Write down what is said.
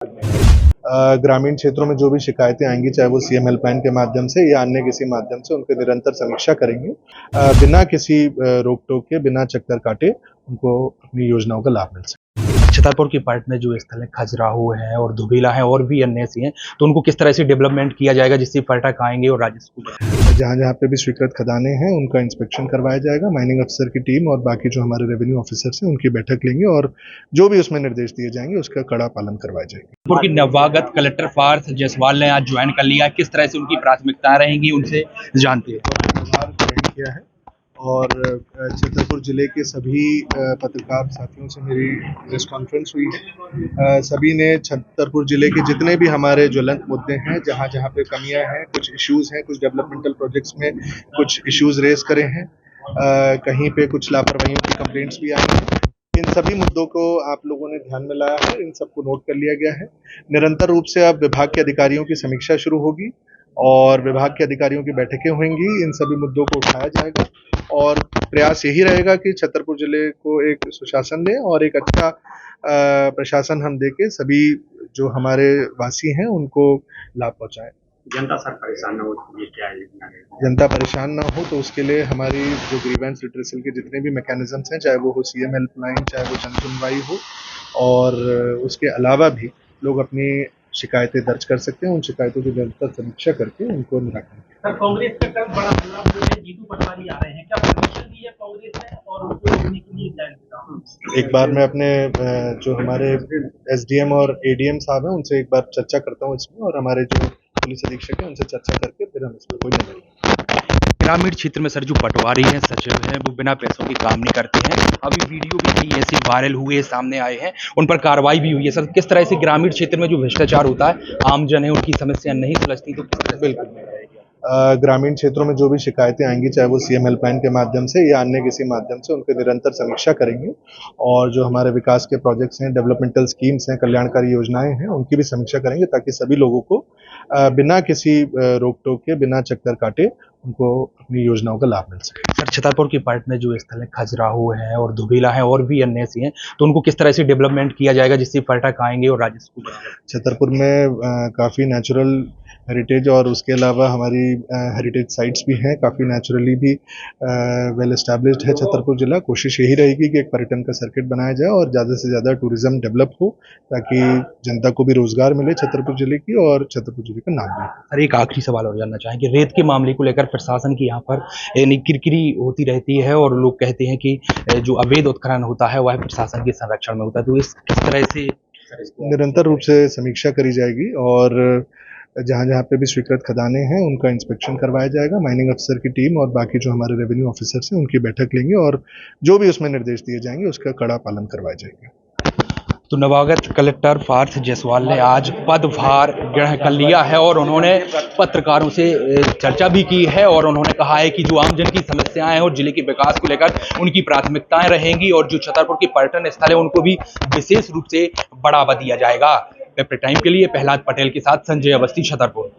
ग्रामीण क्षेत्रों में जो भी शिकायतें आएंगी, चाहे वो सीएम हेल्पलाइन के माध्यम से या अन्य किसी माध्यम से, उनकी निरंतर समीक्षा करेंगे। बिना किसी रोक टोक के, बिना चक्कर काटे उनको अपनी योजनाओं का लाभ मिल सके। छतरपुर के पार्ट में जो स्थल है खजुराहो है और दुबेला है और भी अन्य सी हैं, तो उनको किस तरह से डेवलपमेंट किया जाएगा जिससे पर्यटक आएंगे और राजस्व को जहाँ जहाँ पे भी स्वीकृत खदानें हैं उनका इंस्पेक्शन करवाया जाएगा। माइनिंग अफसर की टीम और बाकी जो हमारे रेवेन्यू ऑफिसर्स हैं उनकी बैठक लेंगे और जो भी उसमें निर्देश दिए जाएंगे उसका कड़ा पालन करवाया जाएगा। छतरपुर की नवागत कलेक्टर पार्थ जायसवाल ने आज ज्वाइन कर लिया। किस तरह से उनकी प्राथमिकताएं रहेंगी उनसे जानते हैं। पदभार ग्रहण किया है और छतरपुर जिले के सभी पत्रकार साथियों से मेरी प्रेस कॉन्फ्रेंस हुई है। सभी ने छतरपुर जिले के जितने भी हमारे ज्वलंत मुद्दे हैं, जहाँ जहाँ पे कमियां हैं, कुछ इश्यूज हैं, कुछ डेवलपमेंटल प्रोजेक्ट्स में कुछ इश्यूज रेज करे हैं, कहीं पे कुछ लापरवाहियों की कंप्लेंट्स भी आई हैं। इन सभी मुद्दों को आप लोगों ने ध्यान में लाया है, इन सबको नोट कर लिया गया है। निरंतर रूप से अब विभाग के अधिकारियों की समीक्षा शुरू होगी और विभाग के अधिकारियों की बैठकें होंगी। इन सभी मुद्दों को उठाया जाएगा और प्रयास यही रहेगा कि छतरपुर जिले को एक सुशासन दें और एक अच्छा प्रशासन हम देके सभी जो हमारे वासी हैं उनको लाभ पहुंचाएं। जनता सर परेशान ना हो, ये क्या है? जनता परेशान ना हो तो उसके लिए हमारी जो ग्रीवेंस रिट्रेसल के जितने भी मैकेनिज्म्स हैं, चाहे वो हो सीएम हेल्पलाइन, चाहे वो जन सुनवाई हो, और उसके अलावा भी लोग अपनी शिकायतें दर्ज कर सकते हैं। उन शिकायतों की निरंतर समीक्षा करके उनको निराकरण। सर, कांग्रेस का कल बड़ा हल्ला हुआ है, जीतू पटवारी आ रहे हैं, क्या परमिशन दी है कांग्रेस ने और उनको रोकने के लिए जाएंगे? एक बार मैं अपने जो हमारे एसडीएम और एडीएम साहब हैं उनसे एक बार चर्चा करता हूं इसमें, और हमारे जो पुलिस अधीक्षक हैं उनसे चर्चा करके फिर हम इसमें कोई निर्णय लेंगे। ग्रामीण क्षेत्र में सर जो पटवारी हैं, सचिव हैं, वो बिना पैसों के काम नहीं करते हैं। अभी वीडियो भी कई ऐसे वायरल हुए, सामने आए हैं, उन पर कार्रवाई भी हुई है। सर, किस तरह से ग्रामीण क्षेत्र में जो भ्रष्टाचार होता है, आमजन है उनकी समस्या नहीं सुलझती, तो किस तरह से? बिल्कुल। ग्रामीण क्षेत्रों में जो भी शिकायतें आएंगी, चाहे वो सीएम हेल्पलाइन के माध्यम से या अन्य किसी माध्यम से, उनकी निरंतर समीक्षा करेंगे और जो हमारे विकास के प्रोजेक्ट्स हैं, डेवलपमेंटल स्कीम्स हैं, कल्याणकारी योजनाएं हैं, उनकी भी समीक्षा करेंगे ताकि सभी लोगों को बिना किसी रोक टोक के, बिना चक्कर काटे उनको अपनी योजनाओं का लाभ मिल सके। सर, छतरपुर के पार्ट में जो स्थल है खजुराहो है और दुबेला है और भी अन्य सी हैं, तो उनको किस तरह से डेवलपमेंट किया जाएगा जिससे पर्यटक आएंगे और राजस्व को? छतरपुर में काफ़ी नेचुरल हेरिटेज और उसके अलावा हमारी हेरिटेज साइट्स भी हैं, काफ़ी नेचुरली भी वेल एस्टैब्लिश्ड है छतरपुर जिला। कोशिश यही रहेगी कि एक पर्यटन का सर्किट बनाया जाए और ज़्यादा से ज़्यादा टूरिज्म डेवलप हो ताकि जनता को भी रोजगार मिले छतरपुर जिले की और छतरपुर जिले का नाम भी। सर, एक आखिरी सवाल और जानना चाहेंगे। रेत के मामले को लेकर प्रशासन की यहाँ पर यानी किरकिरी होती रहती है और लोग कहते हैं कि जो अवैध उत्खनन होता है वह प्रशासन के संरक्षण में होता है, तो इस किस तरह से निरंतर रूप से समीक्षा करी जाएगी और जहाँ जहाँ पे भी स्वीकृत खदानें हैं उनका इंस्पेक्शन करवाया जाएगा। माइनिंग अफसर की टीम और बाकी जो हमारे रेवेन्यू ऑफिसर्स हैं उनकी बैठक लेंगे और जो भी उसमें निर्देश दिए जाएंगे उसका कड़ा पालन करवाया जाएगा। तो नवागत कलेक्टर पार्थ जायसवाल ने आज पदभार ग्रहण कर लिया है और उन्होंने पत्रकारों से चर्चा भी की है और उन्होंने कहा है कि जो आमजन की समस्याएं हैं और जिले के विकास को लेकर उनकी प्राथमिकताएं रहेंगी और जो छतरपुर के पर्यटन स्थल है उनको भी विशेष रूप से बढ़ावा दिया जाएगा। पेपर टाइम के लिए प्रहलाद पटेल के साथ संजय अवस्थी, छतरपुर।